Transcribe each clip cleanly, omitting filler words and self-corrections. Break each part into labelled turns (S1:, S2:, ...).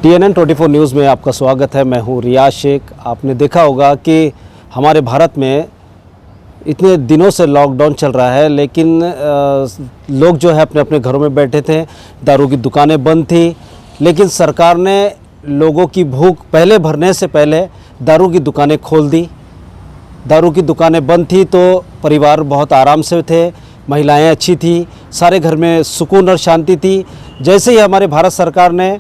S1: TNN 24 news में आपका स्वागत है। मैं हूं रियाज शेख। आपने देखा होगा कि हमारे भारत में इतने दिनों से लॉकडाउन चल रहा है, लेकिन लोग जो है अपने अपने घरों में बैठे थे। दारू की दुकानें बंद थी, लेकिन सरकार ने लोगों की भूख पहले भरने से पहले दारू की दुकानें खोल दी। दारू की दुकानें बंद थी तो परिवार बहुत आराम से थे, महिलाएं अच्छी थी, सारे घर में सुकून और शांति थी। जैसे ही हमारे भारत सरकार ने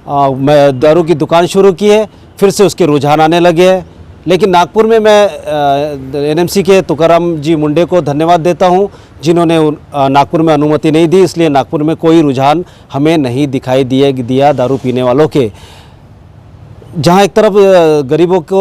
S1: दारू की दुकान शुरू की है, फिर से उसके रुझान आने लगे हैं। लेकिन नागपुर में मैं NMC के तुकाराम जी मुंडे को धन्यवाद देता हूं, जिन्होंने नागपुर में अनुमति नहीं दी, इसलिए नागपुर में कोई रुझान हमें नहीं दिखाई दिया दारू पीने वालों के। जहां एक तरफ गरीबों को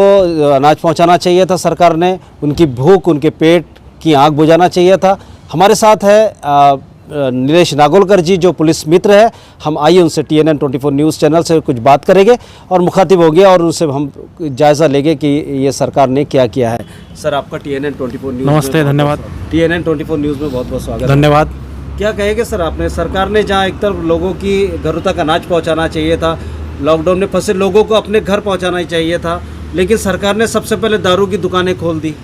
S1: अनाज पहुंचाना चाहिए था सरकार ने, उनकी भूख, उनके पेट की आग बुझाना चाहिए था। हमारे साथ है नीलेश नागोलकर जी, जो पुलिस मित्र है। हम आइए उनसे TNN 24 न्यूज़ चैनल से कुछ बात करेंगे और मुखातिब हो गया और उनसे हम जायज़ा लेंगे कि ये सरकार ने क्या किया है। सर, आपका TNN 24 न्यूज़
S2: नमस्ते, धन्यवाद।
S1: TNN 24 न्यूज़ में बहुत बहुत स्वागत।
S2: धन्यवाद।
S1: क्या कहेंगे सर, आपने सरकार ने जहाँ एक तरफ लोगों की घरों तक अनाज पहुँचाना चाहिए था, लॉकडाउन में फंसे लोगों को अपने घर पहुँचाना चाहिए था, लेकिन सरकार ने सबसे पहले दारू की दुकानें खोल दी।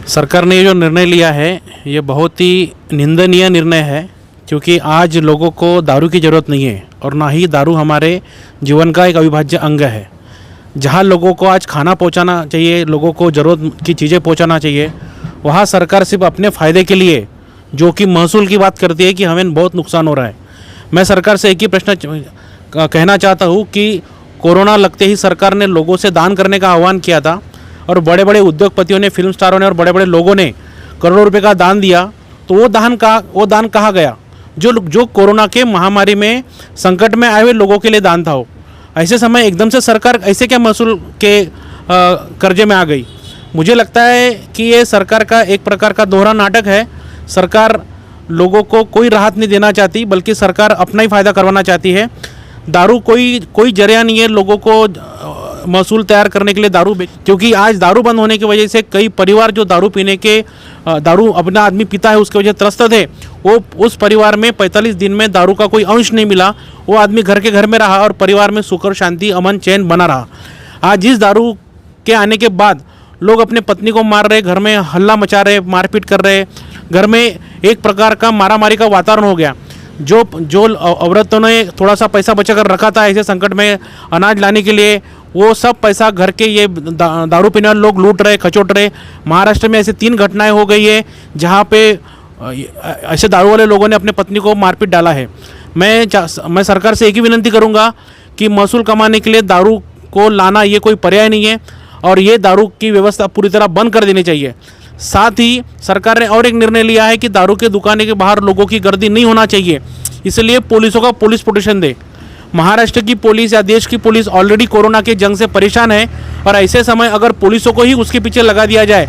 S2: सरकार ने जो निर्णय लिया है ये बहुत ही निंदनीय निर्णय है, क्योंकि आज लोगों को दारू की ज़रूरत नहीं है और ना ही दारू हमारे जीवन का एक अविभाज्य अंग है। जहाँ लोगों को आज खाना पहुँचाना चाहिए, लोगों को ज़रूरत की चीज़ें पहुँचाना चाहिए, वहाँ सरकार सिर्फ अपने फ़ायदे के लिए जो कि महसूल की बात करती है कि हमें बहुत नुकसान हो रहा है। मैं सरकार से एक ही प्रश्न कहना चाहता हूँ कि कोरोना लगते ही सरकार ने लोगों से दान करने का आह्वान किया था और बड़े बड़े उद्योगपतियों ने, फिल्म स्टारों ने और बड़े बड़े लोगों ने करोड़ों रुपए का दान दिया, तो वो दान कहाँ गया? जो कोरोना के महामारी में संकट में आए हुए लोगों के लिए दान था। वो ऐसे समय एकदम से सरकार ऐसे क्या महसूल के कर्जे में आ गई? मुझे लगता है कि ये सरकार का एक प्रकार का दोहरा नाटक है। सरकार लोगों को कोई राहत नहीं देना चाहती, बल्कि सरकार अपना ही फ़ायदा करवाना चाहती है। दारू कोई जरिया नहीं है लोगों को महसूल तैयार करने के लिए दारू क्योंकि आज दारू बंद होने की वजह से कई परिवार जो दारू पीने के दारू अपना आदमी पीता है उसके वजह त्रस्त थे, वो उस परिवार में 45 दिन में दारू का कोई अंश नहीं मिला। वो आदमी घर के घर में रहा और परिवार में सुख और शांति, अमन चैन बना रहा। आज इस दारू के आने के बाद लोग अपने पत्नी को मार रहे, घर में हल्ला मचा रहे, मारपीट कर रहे, घर में एक प्रकार का मारामारी का वातावरण हो गया। जो औरतों ने थोड़ा सा पैसा बचा कर रखा था ऐसे संकट में अनाज लाने के लिए, वो सब पैसा घर के ये दारू पीने वाले लोग लूट रहे, खचोट रहे। महाराष्ट्र में ऐसे 3 घटनाएं हो गई है जहाँ पे ऐसे दारू वाले लोगों ने अपने पत्नी को मारपीट डाला है। मैं सरकार से एक ही विनंती करूँगा कि महसूल कमाने के लिए दारू को लाना ये कोई पर्याय नहीं है और ये दारू की व्यवस्था पूरी तरह बंद कर देनी चाहिए। साथ ही सरकार ने और एक निर्णय लिया है कि दारू के दुकानें के बाहर लोगों की गर्दी नहीं होना चाहिए, इसलिए पुलिसों का पुलिस प्रोटेक्शन दे। महाराष्ट्र की पुलिस या देश की पुलिस ऑलरेडी कोरोना के जंग से परेशान है और ऐसे समय अगर पुलिसों को ही उसके पीछे लगा दिया जाए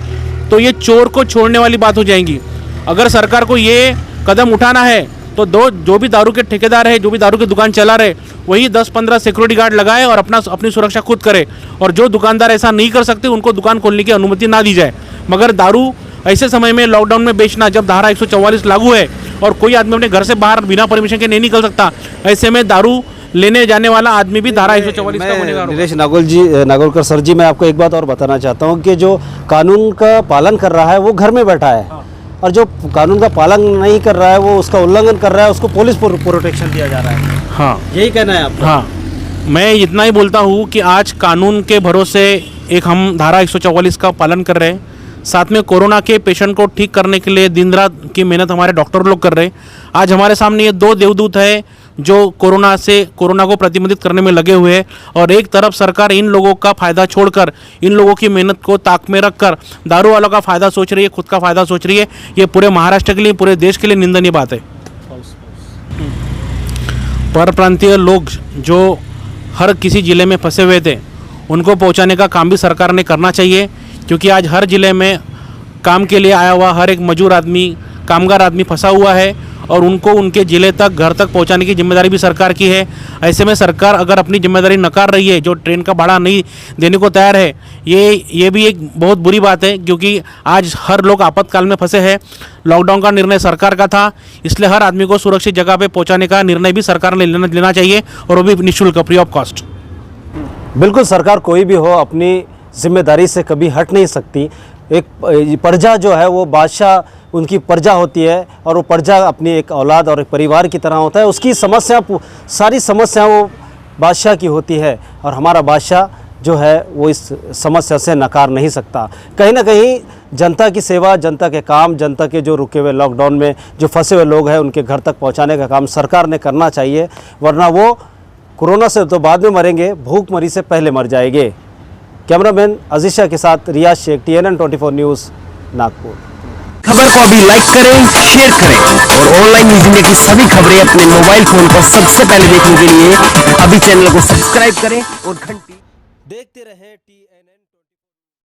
S2: तो ये चोर को छोड़ने वाली बात हो जाएगी। अगर सरकार को ये कदम उठाना है तो जो भी दारू के ठेकेदार है, जो भी दारू की दुकान चला रहे, वही 10-15 सिक्योरिटी गार्ड लगाए और अपनी सुरक्षा खुद करे। और जो दुकानदार ऐसा नहीं कर सकते उनको दुकान खोलने की अनुमति ना दी जाए। मगर दारू ऐसे समय में लॉकडाउन में बेचना, जब धारा 144 लागू है और कोई आदमी अपने घर से बाहर बिना परमिशन के नहीं निकल सकता, ऐसे में दारू लेने जाने वाला आदमी भी धारा 144 का गुनहगार होगा।
S1: नीलेश नागोलकर सर जी, मैं आपको एक बात और बताना चाहता हूँ कि जो कानून का पालन कर रहा है वो घर में बैठा है, और जो कानून का पालन नहीं कर रहा है, वो उसका उल्लंघन कर रहा है, उसको पुलिस प्रोटेक्शन दिया जा रहा है।
S2: हाँ,
S1: यही कहना है आपका?
S2: हाँ, मैं इतना ही बोलता हूँ कि आज कानून के भरोसे एक हम धारा 144 का पालन कर रहे हैं, साथ में कोरोना के पेशेंट को ठीक करने के लिए दिन रात की मेहनत हमारे डॉक्टर लोग कर रहे हैं। आज हमारे सामने ये 2 देवदूत है जो कोरोना को प्रतिबंधित करने में लगे हुए हैं, और एक तरफ सरकार इन लोगों का फ़ायदा छोड़कर, इन लोगों की मेहनत को ताक में रखकर दारू वालों का फ़ायदा सोच रही है, खुद का फ़ायदा सोच रही है। ये पूरे महाराष्ट्र के लिए, पूरे देश के लिए निंदनीय बात है। परप्रांतीय लोग जो हर किसी ज़िले में फंसे हुए थे, उनको पहुंचाने का काम भी सरकार ने करना चाहिए, क्योंकि आज हर ज़िले में काम के लिए आया हुआ हर एक मजदूर आदमी, कामगार आदमी फंसा हुआ है और उनको उनके ज़िले तक, घर तक पहुंचाने की जिम्मेदारी भी सरकार की है। ऐसे में सरकार अगर अपनी जिम्मेदारी नकार रही है, जो ट्रेन का भाड़ा नहीं देने को तैयार है, ये भी एक बहुत बुरी बात है, क्योंकि आज हर लोग आपातकाल में फंसे हैं। लॉकडाउन का निर्णय सरकार का था, इसलिए हर आदमी को सुरक्षित जगह पे पहुंचाने का निर्णय भी सरकार ने लेना चाहिए, और वो भी निःशुल्क, फ्री ऑफ कॉस्ट।
S1: बिल्कुल, सरकार कोई भी हो अपनी जिम्मेदारी से कभी हट नहीं सकती। एक प्रजा जो है वो बादशाह उनकी प्रजा होती है, और वो प्रजा अपनी एक औलाद और एक परिवार की तरह होता है। उसकी समस्या, सारी समस्या वो बादशाह की होती है, और हमारा बादशाह जो है वो इस समस्या से नकार नहीं सकता। कहीं ना कहीं जनता की सेवा, जनता के काम, जनता के जो रुके हुए लॉकडाउन में जो फंसे हुए लोग हैं उनके घर तक पहुंचाने का काम सरकार ने करना चाहिए, वरना वो कोरोना से तो बाद में मरेंगे, भूखमरी से पहले मर जाएंगे। कैमरामैन अजीशा के साथ रियाज शेख, TNN 24 न्यूज़, नागपुर।
S3: खबर को अभी लाइक करें, शेयर करें और ऑनलाइन न्यूज़ इंडिया की सभी खबरें अपने मोबाइल फोन पर सबसे पहले देखने के लिए अभी चैनल को सब्सक्राइब करें और घंटी
S1: देखते रहे TNN।